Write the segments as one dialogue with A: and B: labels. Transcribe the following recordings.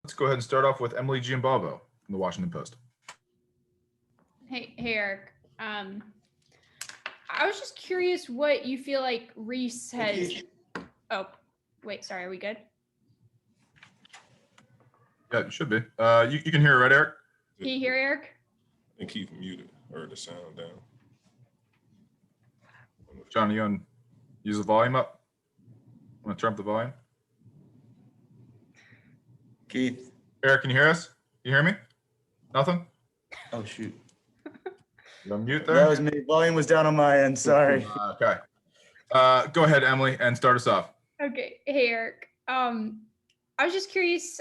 A: Let's go ahead and start off with Emily Giambavo from the Washington Post.
B: Hey, Eric. I was just curious what you feel like Reese has. Oh, wait, sorry. Are we good?
A: Yeah, it should be. You can hear it, right, Eric?
B: Can you hear Eric?
C: I think he's muted or the sound down.
A: John, you want to use the volume up? Want to turn up the volume?
D: Keith.
A: Eric, can you hear us? You hear me? Nothing?
D: Oh, shoot.
A: You on mute there?
D: That was me. Volume was down on my end. Sorry.
A: Okay. Go ahead, Emily, and start us off.
B: Okay. Hey, Eric. I was just curious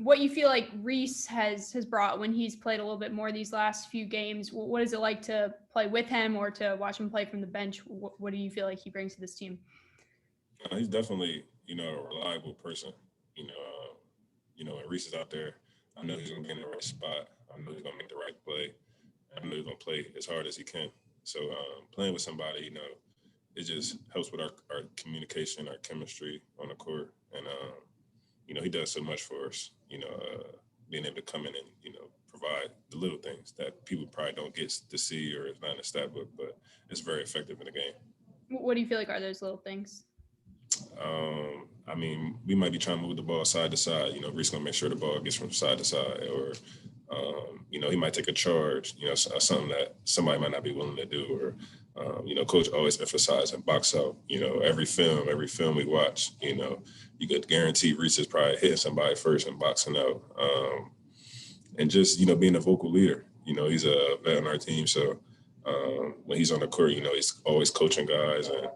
B: what you feel like Reese has brought when he's played a little bit more these last few games. What is it like to play with him or to watch him play from the bench? What do you feel like he brings to this team?
C: He's definitely, a reliable person. When Reese is out there, I know he's going to be in the right spot. I know he's going to make the right play. I know he's going to play as hard as he can. So playing with somebody, it just helps with our communication, our chemistry on the court. And, he does so much for us, being able to come in and, provide the little things that people probably don't get to see or it's not in the stat book, but it's very effective in the game.
B: What do you feel like are those little things?
C: We might be trying to move the ball side to side. Reese going to make sure the ball gets from side to side, or, he might take a charge, something that somebody might not be willing to do, or, coach always emphasizes and box out, every film we watch, you could guarantee Reese is probably hitting somebody first and boxing out. And just, being a vocal leader, he's a vet on our team. So when he's on the court, he's always coaching guys and,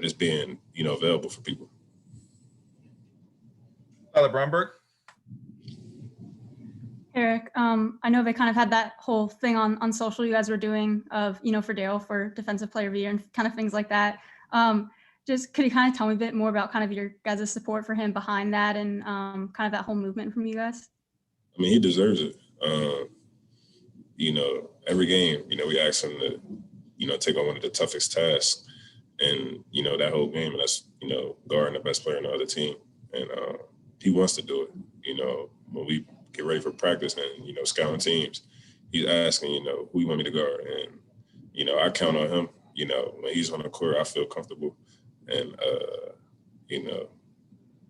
C: just being, available for people.
A: Tyler Bromberg.
E: Eric, I know they kind of had that whole thing on social you guys were doing of, for Dale for Defensive Player of the Year and kind of things like that. Just could you kind of tell me a bit more about kind of your guys' support for him behind that and kind of that whole movement from you guys?
C: He deserves it. Every game, we ask him to, take on one of the toughest tasks. And, that whole game, and that's, guarding the best player on the other team. And he wants to do it. When we get ready for practice and, scouting teams, he's asking, who you want me to guard? And, I count on him. When he's on the court, I feel comfortable. And,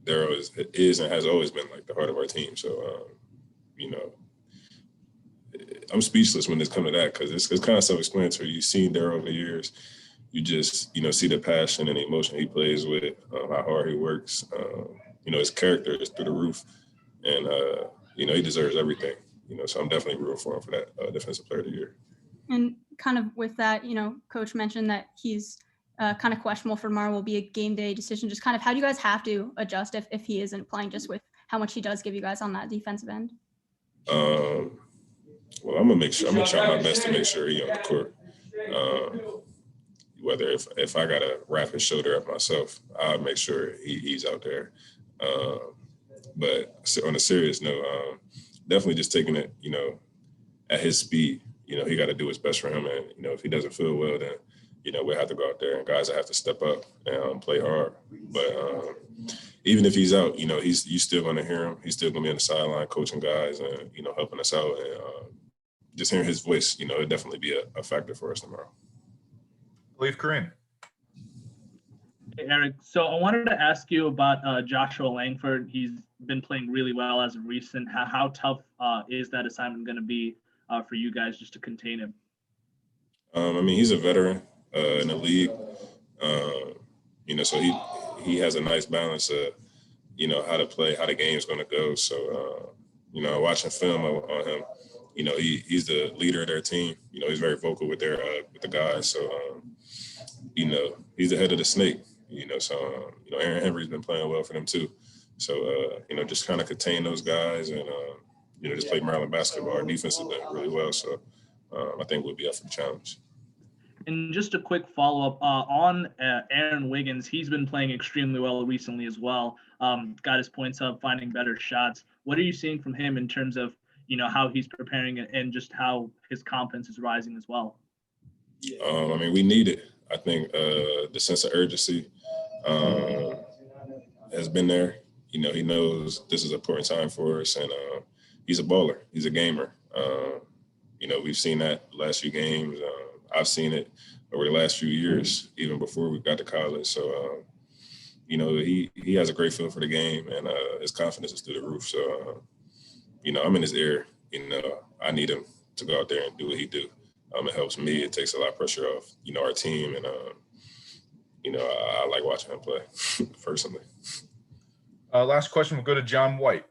C: there is and has always been like the heart of our team. So, I'm speechless when it's come to that because it's kind of self-explanatory. You've seen Daryl over the years. You just, see the passion and the emotion he plays with, how hard he works. His character is through the roof. And, he deserves everything. So I'm definitely rooting for him for that Defensive Player of the Year.
E: And kind of with that, Coach mentioned that he's kind of questionable for tomorrow will be a game day decision. Just kind of how do you guys have to adjust if he isn't playing, just with how much he does give you guys on that defensive end?
C: Well, I'm gonna try my best to make sure he's on the court. Whether if I gotta wrap his shoulder up myself, I'll make sure he's out there. But on a serious note, definitely just taking it, at his speed. He got to do what's best for him, and if he doesn't feel well, then we'll have to go out there, and guys have to step up and play hard. But even if he's out, you still going to hear him. He's still going to be on the sideline coaching guys and helping us out, and just hearing his voice, it'd definitely be a factor for us tomorrow.
A: Leave Kareem.
F: Hey, Eric. So I wanted to ask you about Joshua Langford. He's been playing really well as of recent. How tough is that assignment going to be for you guys just to contain him?
C: He's a veteran in the league. So he has a nice balance of, how to play, how the game's going to go. So, watching film on him, he's the leader of their team. He's very vocal with with the guys. So, he's the head of the snake. So Aaron Henry's been playing well for them too. So just kind of contain those guys and just play Maryland basketball. Our defense has done really well. So I think we'll be up for the challenge.
F: And just a quick follow-up on Aaron Wiggins. He's been playing extremely well recently as well. Got his points up, finding better shots. What are you seeing from him in terms of, how he's preparing and just how his confidence is rising as well?
C: We need it. I think the sense of urgency has been there. You know, he knows this is an important time for us, and he's a baller. He's a gamer. You know, we've seen that the last few games. I've seen it over the last few years, even before we got to college. So, you know, he has a great feel for the game, and his confidence is through the roof. So, you know, I'm in his ear. You know, I need him to go out there and do what he do. It helps me. It takes a lot of pressure off, you know, our team. And, you know, I like watching him play personally.
A: Last question will go to John White.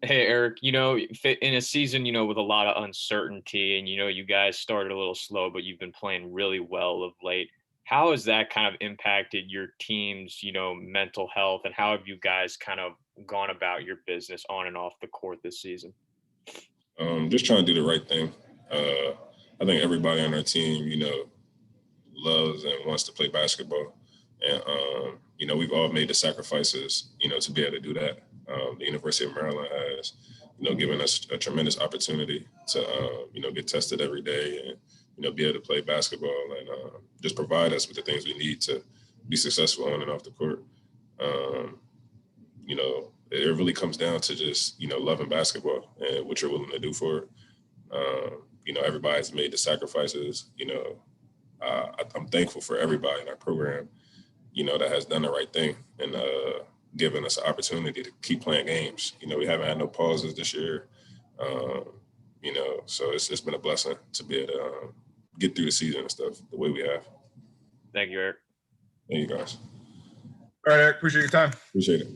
G: Hey, Eric, you know, in a season, you know, with a lot of uncertainty and, you know, you guys started a little slow, but you've been playing really well of late. How has that kind of impacted your team's, you know, mental health, and how have you guys kind of gone about your business on and off the court this season?
C: Just trying to do the right thing. I think everybody on our team, you know, loves and wants to play basketball. And, you know, we've all made the sacrifices, you know, to be able to do that. The University of Maryland has, you know, given us a tremendous opportunity to, you know, get tested every day and, you know, be able to play basketball and just provide us with the things we need to be successful on and off the court. You know, it really comes down to just, you know, loving basketball and what you're willing to do for it. You know, everybody's made the sacrifices. You know, I'm thankful for everybody in our program, you know, that has done the right thing and given us an opportunity to keep playing games. You know, we haven't had no pauses this year. You know, so it's been a blessing to be able to get through the season and stuff the way we have.
G: Thank you, Eric.
C: Thank you, guys.
A: All right, Eric, appreciate your time.
C: Appreciate it.